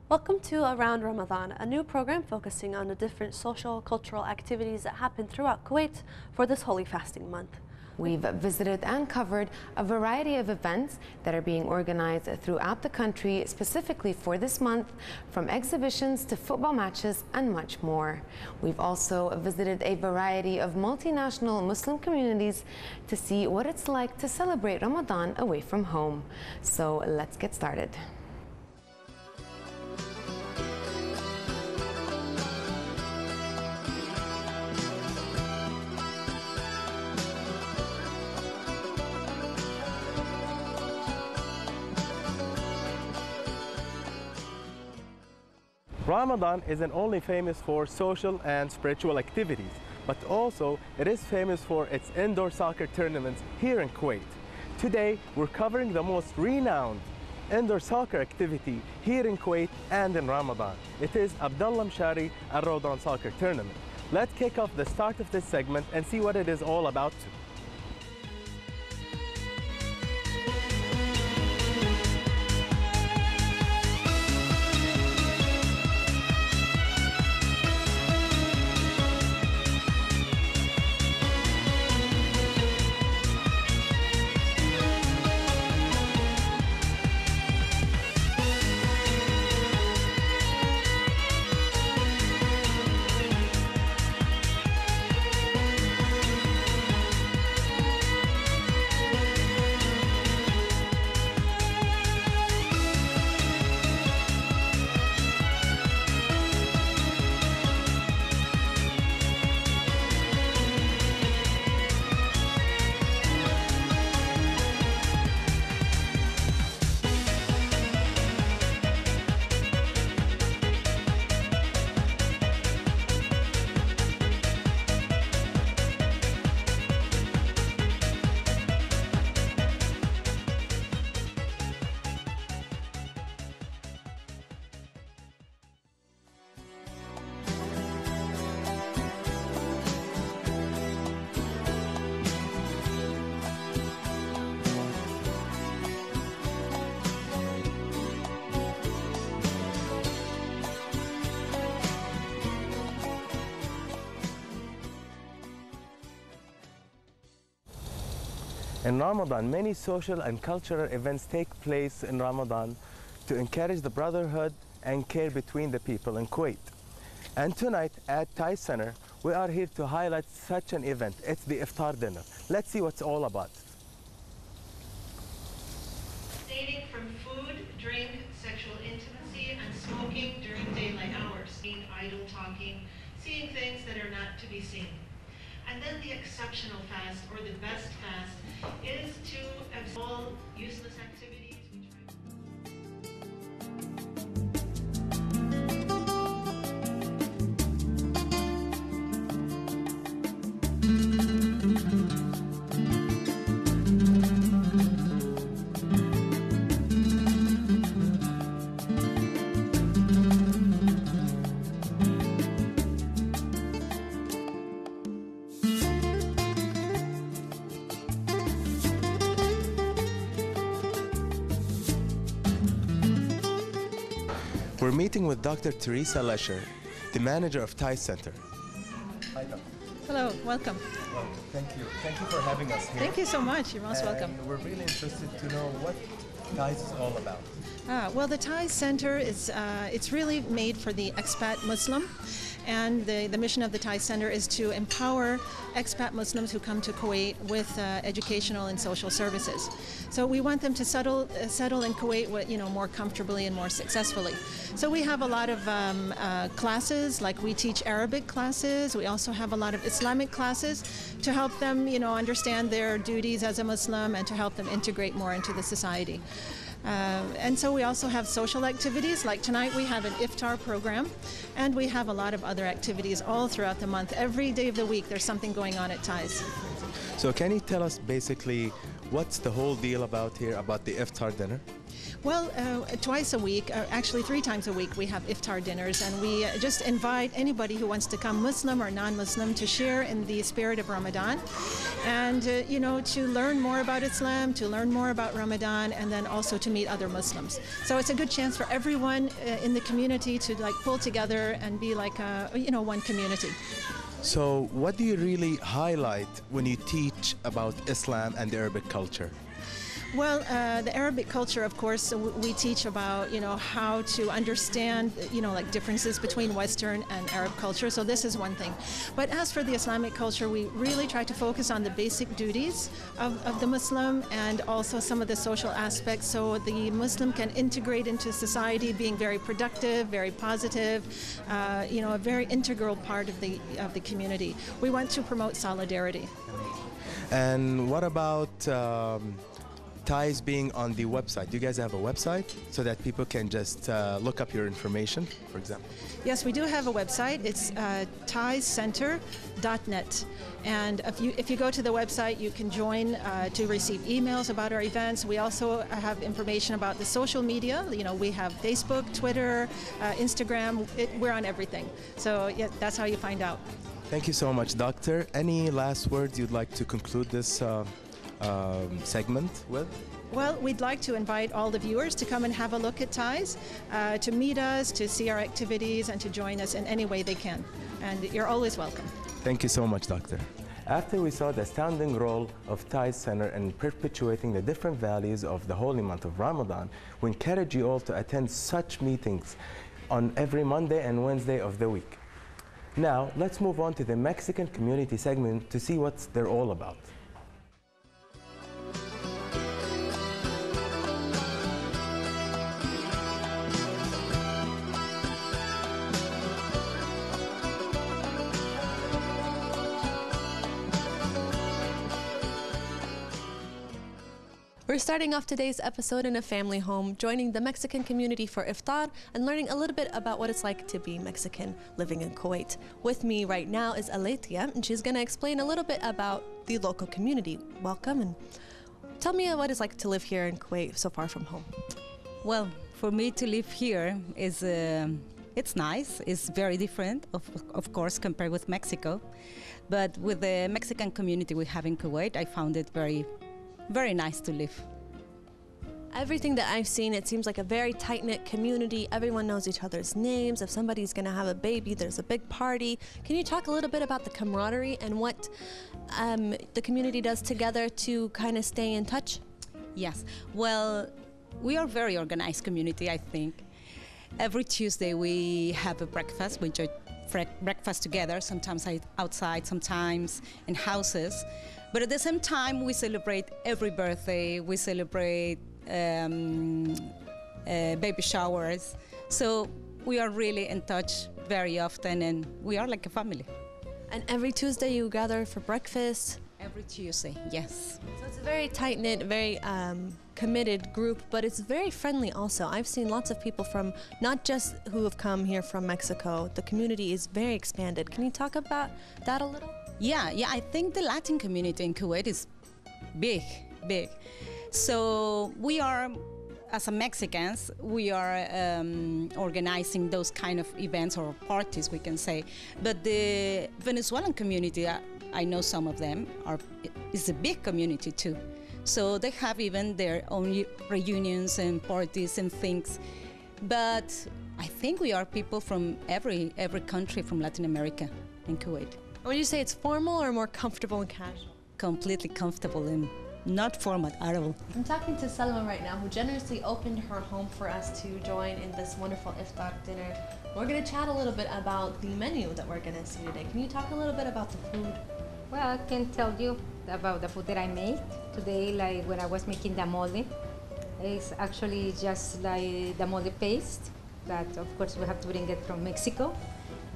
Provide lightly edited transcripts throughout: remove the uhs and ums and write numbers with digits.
Welcome to Around Ramadan, a new program focusing on the different social, cultural activities that happen throughout Kuwait for this holy fasting month. We've visited and covered a variety of events that are being organized throughout the country specifically for this month, from exhibitions to football matches and much more. We've also visited a variety of multinational Muslim communities to see what it's like to celebrate Ramadan away from home. So let's get started. Ramadan isn't only famous for social and spiritual activities, but also it is famous for its indoor soccer tournaments here in Kuwait. Today, we're covering the most renowned indoor soccer activity here in Kuwait and in Ramadan. It is Abdullah Mshari Around Ramadan soccer tournament. Let's kick off the start of this segment and see what it is all about. In Ramadan, many social and cultural events take place in Ramadan to encourage the brotherhood and care between the people in Kuwait. And tonight at Thai Center, we are here to highlight such an event. It's the Iftar dinner. Let's see what's all about. Abstaining from food, drink, sexual intimacy, and smoking during daylight hours. Being idle talking, seeing things that are not to be seen. And then the exceptional fast, or the best fast, is to abstain all useless activities. We're meeting with Dr. Teresa Lesher, the manager of Thai Center. Hi, Doctor. Hello, welcome. Well, thank you. Thank you for having us here. Thank you so much. You're most welcome. We're really interested to know what Thais is all about. Well, the Thai Center is it's really made for the expat Muslim, and the mission of the Thai Center is to empower expat Muslims who come to Kuwait with educational and social services. So we want them to settle in Kuwait with, more comfortably and more successfully. So we have a lot of classes, like we teach Arabic classes. We also have a lot of Islamic classes to help them, understand their duties as a Muslim and to help them integrate more into the society. And so we also have social activities, like tonight we have an iftar program, and we have a lot of other activities all throughout the month. Every day of the week there's something going on at Thais. So can you tell us basically what's the whole deal about here, about the iftar dinner? Well, twice a week, actually 3 times a week, we have iftar dinners, and we just invite anybody who wants to come, Muslim or non-Muslim, to share in the spirit of Ramadan, and you know, to learn more about Islam, to learn more about Ramadan, and then also to meet other Muslims. So it's a good chance for everyone in the community to like pull together and be like a, you know, one community. So what do you really highlight when you teach about Islam and the Arabic culture? Well, the Arabic culture, of course, we teach about, you know, how to understand, you know, like differences between Western and Arab culture. So this is one thing. But as for the Islamic culture, we really try to focus on the basic duties of the Muslim and also some of the social aspects, so the Muslim can integrate into society, being very productive, very positive, you know, a very integral part of the community. We want to promote solidarity. And what about ties being on the website? Do you guys have a website so that people can just look up your information, for example? Yes, we do have a website. It's tiescenter.net. And if you go to the website, you can join to receive emails about our events. We also have information about the social media. You know, we have Facebook, Twitter, Instagram. We're on everything. So yeah, that's how you find out. Thank you so much, Doctor. Any last words you'd like to conclude this segment with? Well, we'd like to invite all the viewers to come and have a look at TIES, to meet us, to see our activities, and to join us in any way they can. And you're always welcome. Thank you so much, Doctor. After we saw the astounding role of TIES Center in perpetuating the different values of the holy month of Ramadan, we encourage you all to attend such meetings on every Monday and Wednesday of the week. Now, let's move on to the Mexican community segment to see what they're all about. We're starting off today's episode in a family home, joining the Mexican community for iftar and learning a little bit about what it's like to be Mexican living in Kuwait. With me right now is Aletia, and she's going to explain a little bit about the local community. Welcome, and tell me what it's like to live here in Kuwait so far from home. Well, for me to live here is it's nice. It's very different, of course, compared with Mexico. But with the Mexican community we have in Kuwait, I found it very nice to live. Everything that I've seen, it seems like a very tight-knit community. Everyone knows each other's names. If somebody's going to have a baby, there's a big party. Can you talk a little bit about the camaraderie and what the community does together to kind of stay in touch? Yes. Well, we are a very organized community, I think. Every Tuesday we have a breakfast. We enjoy breakfast together, sometimes outside, sometimes in houses. But at the same time, we celebrate every birthday. We celebrate baby showers. So we are really in touch very often, and we are like a family. And every Tuesday you gather for breakfast? Every Tuesday, yes. So it's a very tight-knit, very committed group, but it's very friendly also. I've seen lots of people from, not just who have come here from Mexico, the community is very expanded. Can you talk about that a little? Yeah, I think the Latin community in Kuwait is big. So we are, as a Mexicans, we are organizing those kind of events or parties, we can say. But the Venezuelan community, I know some of them, is a big community too. So they have even their own reunions and parties and things. But I think we are people from every country from Latin America in Kuwait. Would you say it's formal or more comfortable and casual? Completely comfortable and not formal at all. I'm talking to Salma right now, who generously opened her home for us to join in this wonderful iftar dinner. We're going to chat a little bit about the menu that we're going to see today. Can you talk a little bit about the food? Well, I can tell you about the food that I made today, like when I was making the mole. It's actually just like the mole paste that, of course, we have to bring it from Mexico.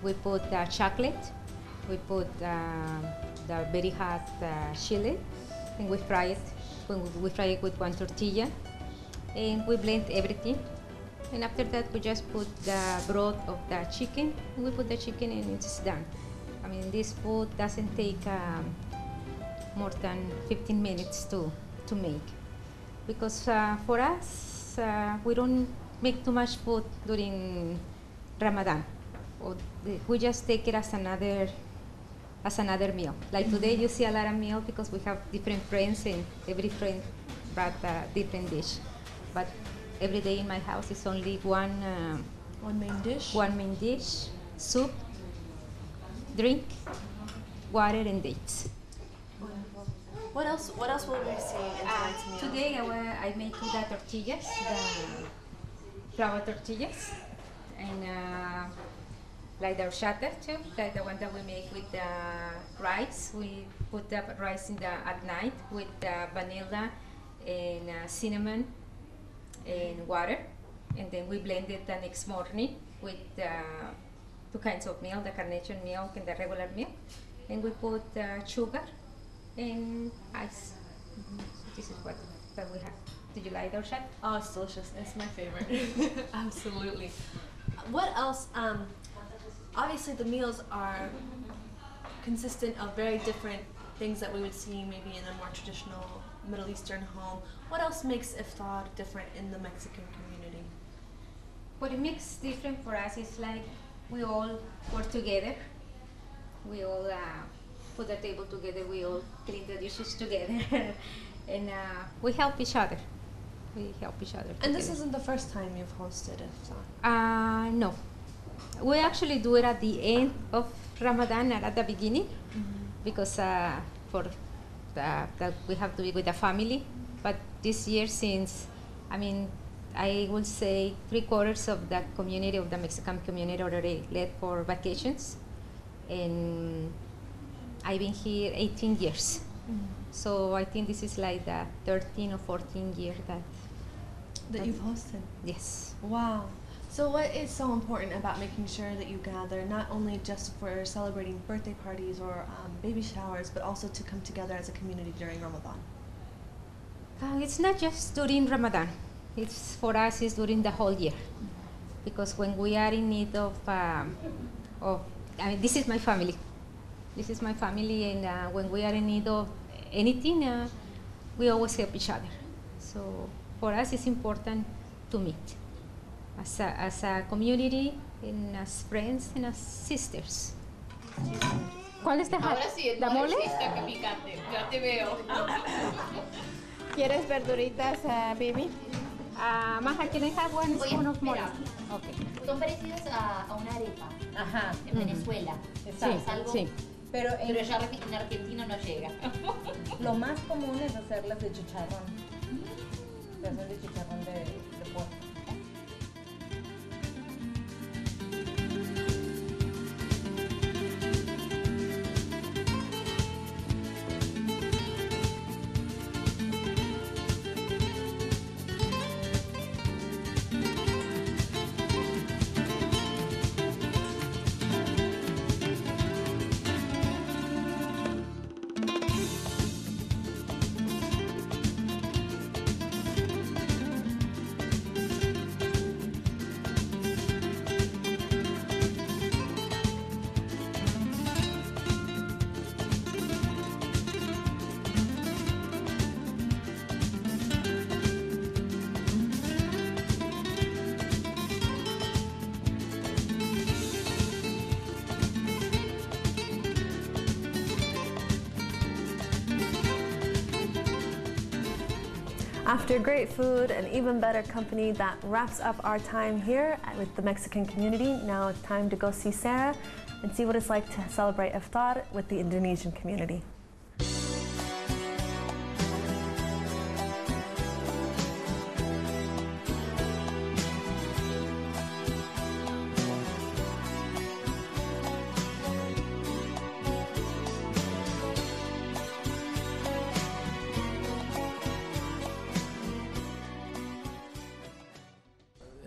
We put chocolate. We put the very hot chili, and we fry it. We fry it with one tortilla, and we blend everything. And after that, we just put the broth of the chicken, and we put the chicken, and it's done. I mean, this food doesn't take more than 15 minutes to make, because for us, because we don't make too much food during Ramadan. We just take it as another meal. Like today, you see a lot of meal because we have different friends, and every friend brought a different dish. But every day in my house is only one main dish. One main dish, soup, drink, water, and dates. Wonderful. What else will we see in tonight's meal? Today I made the tortillas, the flour tortillas, and like the horchata too, like the one that we make with the rice. We put the rice at night with vanilla and cinnamon and water, and then we blend it the next morning with two kinds of milk, the carnation milk and the regular milk, and we put sugar and ice. So this is what we have. Did you like the horchata? Oh, it's delicious. It's my favorite. Absolutely. What else? Obviously, the meals are consistent of very different things that we would see maybe in a more traditional Middle Eastern home. What else makes iftar different in the Mexican community? What it makes different for us is like we all work together. We all put the table together. We all clean the dishes together, and we help each other. We help each other. And together. this isn't the first time you've hosted iftar. No. We actually do it at the end of Ramadan, not at the beginning, because we have to be with the family. But this year, since, I would say 3/4 of the community, of the Mexican community, already left for vacations. And I've been here 18 years. So I think this is like the 13 or 14 year that you've hosted. Yes. Wow. So what is so important about making sure that you gather, not only just for celebrating birthday parties or baby showers, but also to come together as a community during Ramadan? It's not just during Ramadan. It's for us, it's during the whole year. Because when we are in need of this is my family. This is my family, and when we are in need of anything, we always help each other. So for us, it's important to meet as a community, and as friends, and as sisters. ¿Cuál es Ahora sí, ¿La mole? Está picante, ya te veo. ¿Quieres verduritas, baby? Maja, can I have one spoon of mole? Okay. Son parecidos a una arepa. Ajá. En Venezuela. Sí, ¿Sabes algo? sí. Pero ya en Argentina no llega. Lo más común es hacerlas de chicharrón. Se hacen de chicharrón de puerco. After great food and even better company, that wraps up our time here with the Mexican community. Now it's time to go see Sarah and see what it's like to celebrate iftar with the Indonesian community.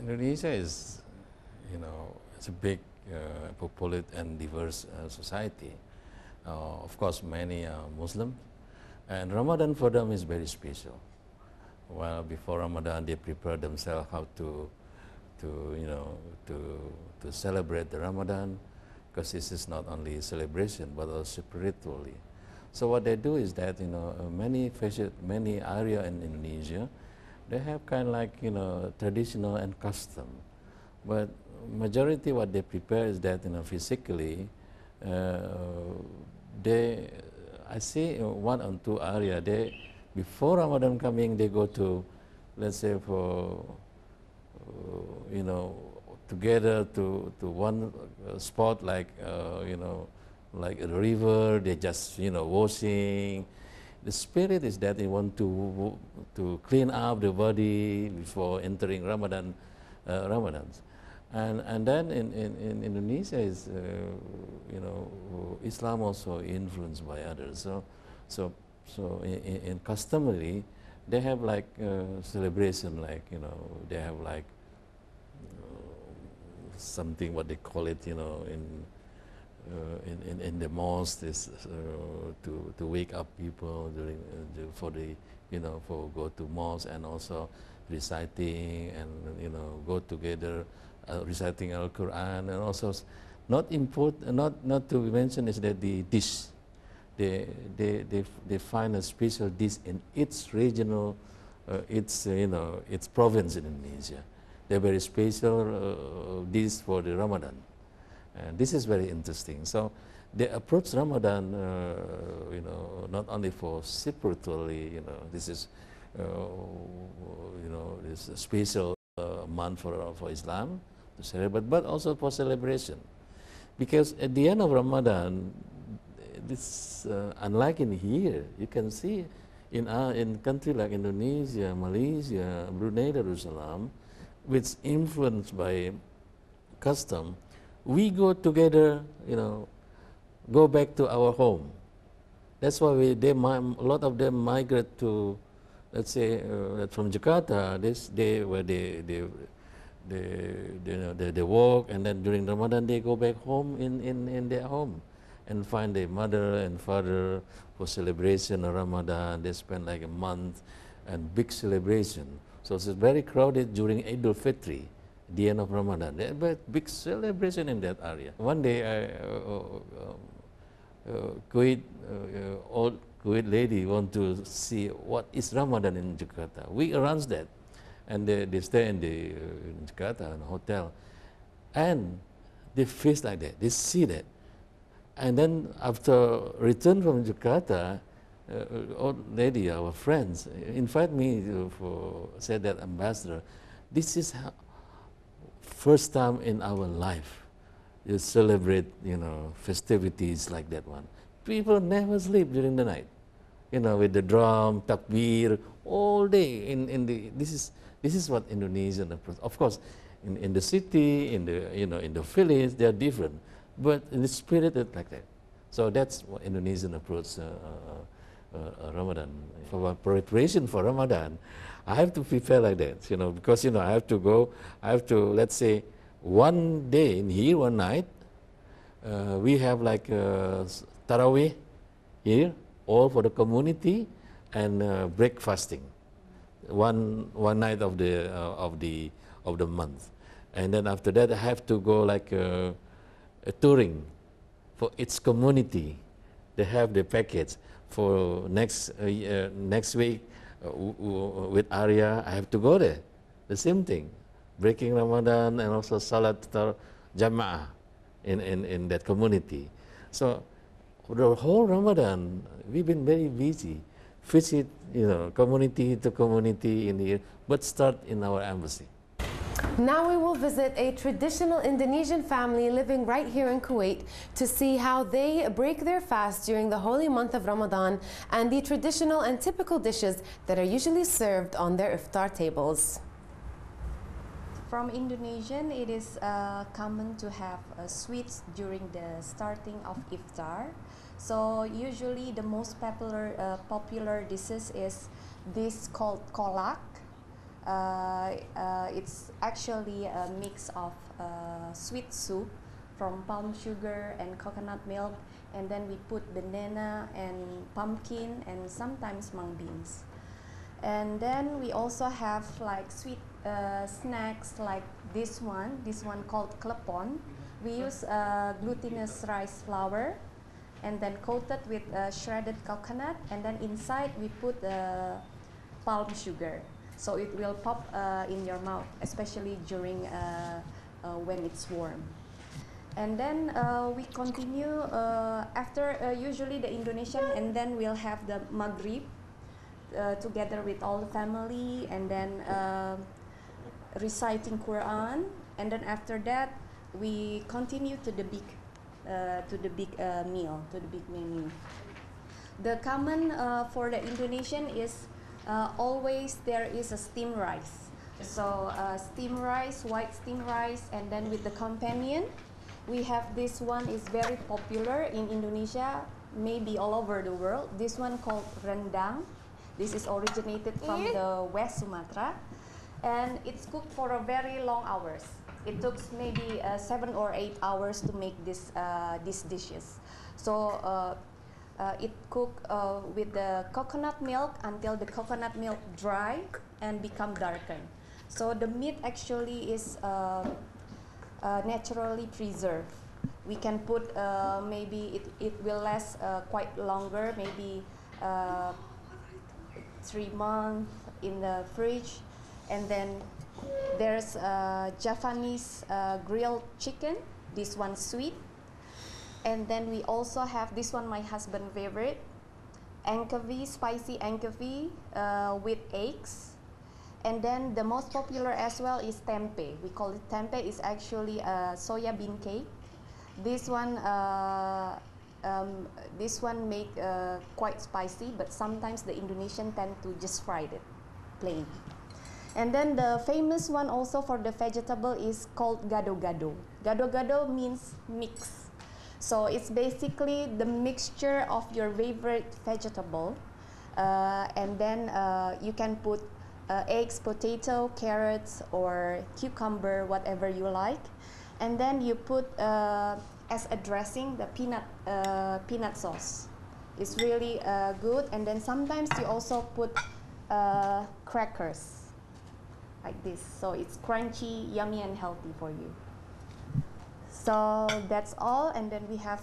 Indonesia is, it's a big, populated and diverse society. Of course, many are Muslim, and Ramadan for them is very special. Well, before Ramadan, they prepare themselves how to celebrate the Ramadan, because this is not only a celebration but also spiritually. So what they do is that many areas in Indonesia, they have kind of like, traditional and custom. But majority what they prepare is that, physically, I see one or two area, before Ramadan coming, they go to, let's say for, together to one spot like, like a river, they just, washing. The spirit is that they want to clean up the body before entering Ramadan, And then in Indonesia is, Islam also influenced by others. So in customary, they have like celebration, like, they have like something what they call it, in the mosque is to wake up people during for go to mosque, and also reciting and go together reciting Al-Quran, and also not to mention is that the dish they find a special dish in its regional its province in Indonesia. They're very special dish for the Ramadan. And this is very interesting. So they approach Ramadan, not only for spiritually, this is, this special month for Islam to celebrate, but also for celebration. Because at the end of Ramadan, this unlike in here, you can see in country like Indonesia, Malaysia, Brunei Darussalam, which influenced by custom, we go together, go back to our home. That's why a lot of them migrate to, let's say, from Jakarta. They walk, and then during Ramadan they go back home in their home, and find their mother and father for celebration of Ramadan. They spend like a month and big celebration. So it's very crowded during Eid Al-Fitr, the end of Ramadan. They have a big celebration in that area. One day, old Kuwait lady want to see what is Ramadan in Jakarta. We arrange that, and they stay in Jakarta in a hotel, and they face like that. They see that, and then after return from Jakarta, old lady, our friends, invite me said that, ambassador, this is first time in our life you celebrate, festivities like that one. People never sleep during the night, with the drum, takbir, all day. This is what Indonesian approach. Of course, in the city, in the village, they are different, but in the spirit it's like that. So that's what Indonesian approach. Ramadan. For preparation for Ramadan, I have to prepare like that, because I have to go. I have to, let's say, one day in here, one night. We have like Tarawih here, all for the community, and break fasting. One night of the month, and then after that I have to go like a touring for its community. They have the package. For next week with Arya, I have to go there. The same thing, breaking Ramadan and also Salat Jama'ah in that community. So the whole Ramadan, we've been very busy, visit community to community in the, but start in our embassy. Now we will visit a traditional Indonesian family living right here in Kuwait to see how they break their fast during the holy month of Ramadan and the traditional and typical dishes that are usually served on their iftar tables. From Indonesian, it is common to have sweets during the starting of iftar. So usually the most popular dishes is this called kolak. It's actually a mix of sweet soup from palm sugar and coconut milk, and then we put banana and pumpkin and sometimes mung beans. And then we also have like sweet snacks like this one called klepon. We use glutinous rice flour and then coated with shredded coconut, and then inside we put palm sugar. so it will pop in your mouth, especially during when it's warm. And then we continue after usually the Indonesian, and then we'll have the Maghrib together with all the family, and then reciting Quran, and then after that we continue to the big meal, to the big menu. The common for the Indonesian is always there is a steamed rice. So steamed rice, white steamed rice, and then with the companion, we have this one is very popular in Indonesia, maybe all over the world. This one called rendang. This is originated from the West Sumatra, and it's cooked for a very long hours. It took maybe 7 or 8 hours to make these dishes. So it cooked with the coconut milk until the coconut milk dry and become darkened. So the meat actually is naturally preserved. We can put maybe it will last quite longer, maybe 3 months in the fridge. And then there's Japanese grilled chicken, this one sweet. And then we also have this one, my husband's favorite, anchovy, spicy anchovy with eggs. And then the most popular as well is tempeh. We call it tempeh. It's actually a soya bean cake. This one make quite spicy, but sometimes the Indonesian tend to just fry it plain. And then the famous one also for the vegetable is called gado-gado. Gado-gado means mix. So it's basically the mixture of your favorite vegetable, and then you can put eggs, potato, carrots, or cucumber, whatever you like. And then you put as a dressing the peanut sauce. It's really good. And then sometimes you also put crackers like this. So it's crunchy, yummy, and healthy for you. So that's all. And then we have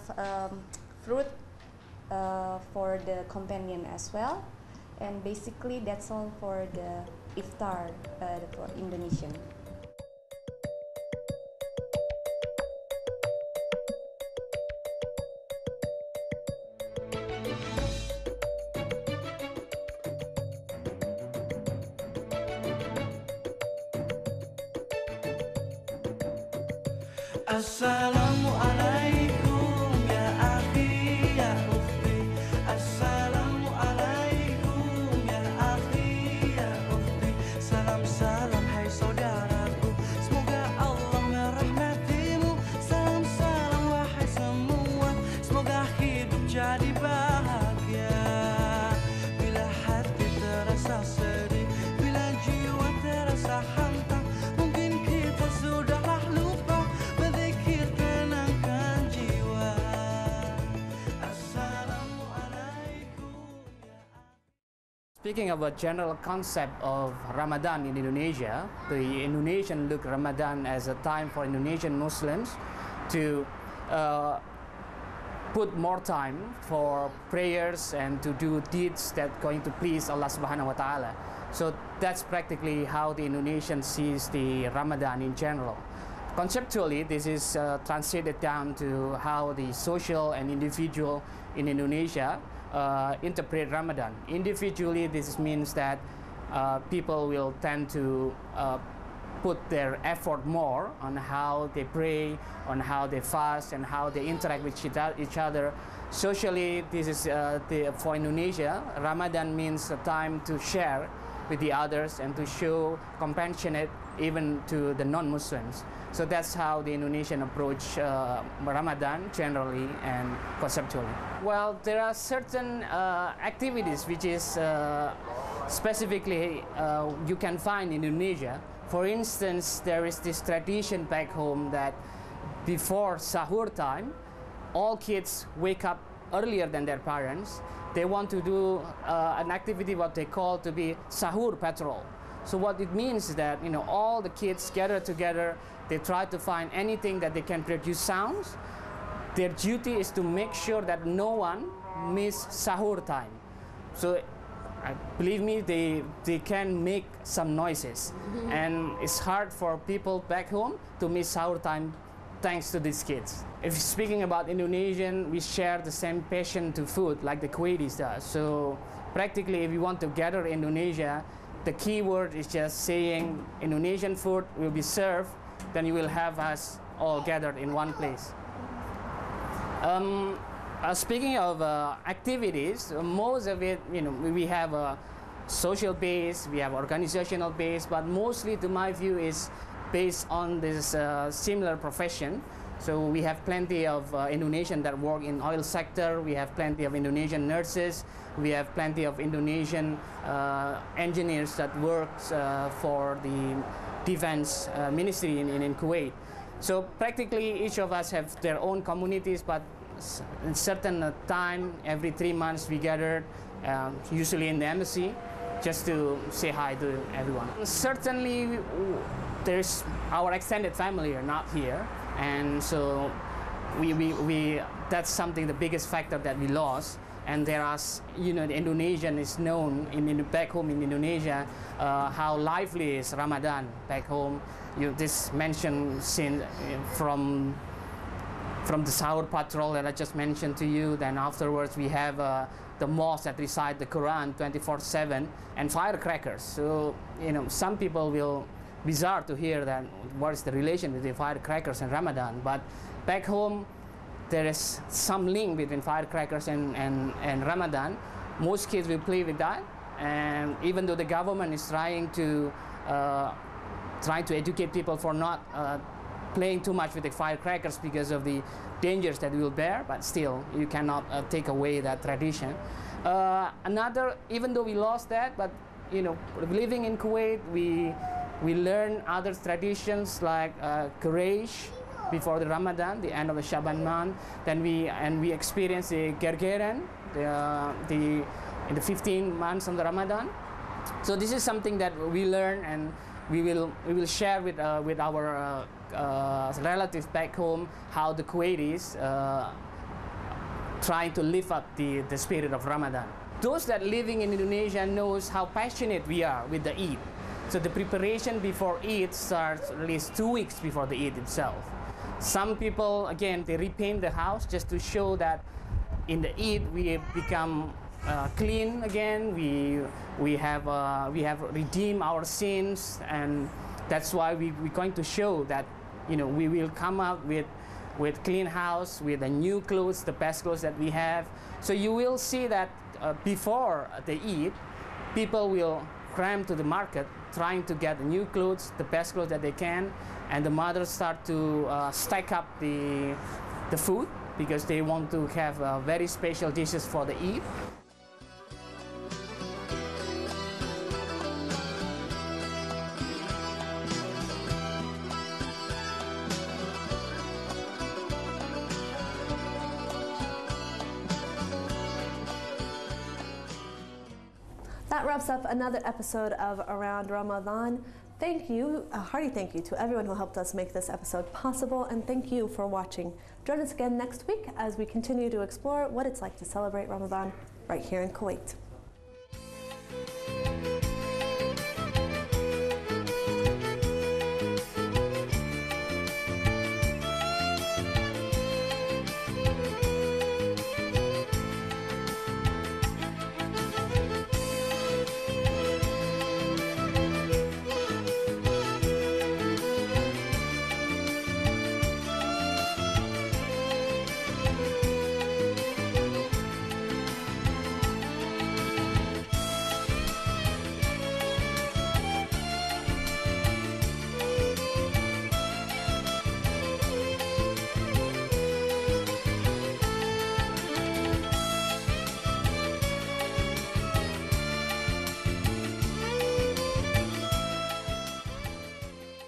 fruit for the companion as well. And basically that's all for the iftar for Indonesian. Assalamualaikum ya akhi ya ukhti. Assalamualaikum ya akhi ya ukhti. Salam salam hai saudaraku. Semoga Allah merahmatimu. Salam salam wahai semua. Semoga hidup jadi bahagia. Bila hati terasa sedih, bila jiwa terasa hantam, mungkin kita sudahlah lupa. Speaking of a general concept of Ramadan in Indonesia, the Indonesian look Ramadan as a time for Indonesian Muslims to put more time for prayers and to do deeds that are going to please Allah Subhanahu wa Ta'ala. So that's practically how the Indonesian sees the Ramadan in general. Conceptually, this is translated down to how the social and individual in Indonesia interpret Ramadan. Individually, this means that people will tend to put their effort more on how they pray, on how they fast, and how they interact with each other. Socially, this is for Indonesia, Ramadan means a time to share with the others and to show compassionate even to the non-Muslims. So that's how the Indonesian approach Ramadan generally and conceptually. Well, there are certain activities which is specifically you can find in Indonesia. For instance, there is this tradition back home that before sahur time, all kids wake up earlier than their parents. They want to do an activity what they call to be sahur patrol. So what it means is that all the kids gather together. They try to find anything that they can produce sounds. Their duty is to make sure that no one miss sahur time. So believe me, they can make some noises. And it's hard for people back home to miss sahur time thanks to these kids. If speaking about Indonesian, we share the same passion to food like the Kuwaitis does. So practically, if you want to gather Indonesia, the key word is just saying Indonesian food will be served, then you will have us all gathered in one place. Speaking of activities, most of it, we have a social base, we have organizational base, but mostly, to my view, is based on this similar profession. So we have plenty of Indonesian that work in oil sector, we have plenty of Indonesian nurses, we have plenty of Indonesian engineers that works for the defense ministry in Kuwait. So practically each of us have their own communities, but in certain time, every 3 months we gather, usually in the embassy, just to say hi to everyone. Certainly there's our extended family are not here, and so that's something, the biggest factor that we lost. And there are, the Indonesian is known back home in Indonesia, how lively is Ramadan back home. This mentioned from the Sahur patrol that I just mentioned to you. Then afterwards we have the mosque that recite the Quran 24/7 and firecrackers. So some people will bizarre to hear that what is the relation between firecrackers and Ramadan. But back home there is some link between firecrackers and Ramadan. Most kids will play with that, and even though the government is trying to educate people for not playing too much with the firecrackers because of the dangers that we will bear, but still you cannot take away that tradition. Even though we lost that, but living in Kuwait, we learn other traditions like courage before the Ramadan, the end of the Shaban month. Then we experience the gergeran, in the 15 months of the Ramadan. So this is something that we learn, and we will share with our relatives back home, how the Kuwaitis trying to live up the spirit of Ramadan. Those that living in Indonesia knows how passionate we are with the Eid. So the preparation before Eid starts at least 2 weeks before the Eid itself. Some people, again, they repaint the house just to show that in the Eid we become clean again. We have redeemed our sins, and that's why we're going to show that we will come out with clean house, with the new clothes, the best clothes that we have. So you will see that before the Eid, people will cram to the market trying to get the new clothes, the best clothes that they can, and the mothers start to stack up the food because they want to have very special dishes for the Eid. That wraps up another episode of Around Ramadan. Thank you, a hearty thank you to everyone who helped us make this episode possible, and thank you for watching. Join us again next week as we continue to explore what it's like to celebrate Ramadan right here in Kuwait.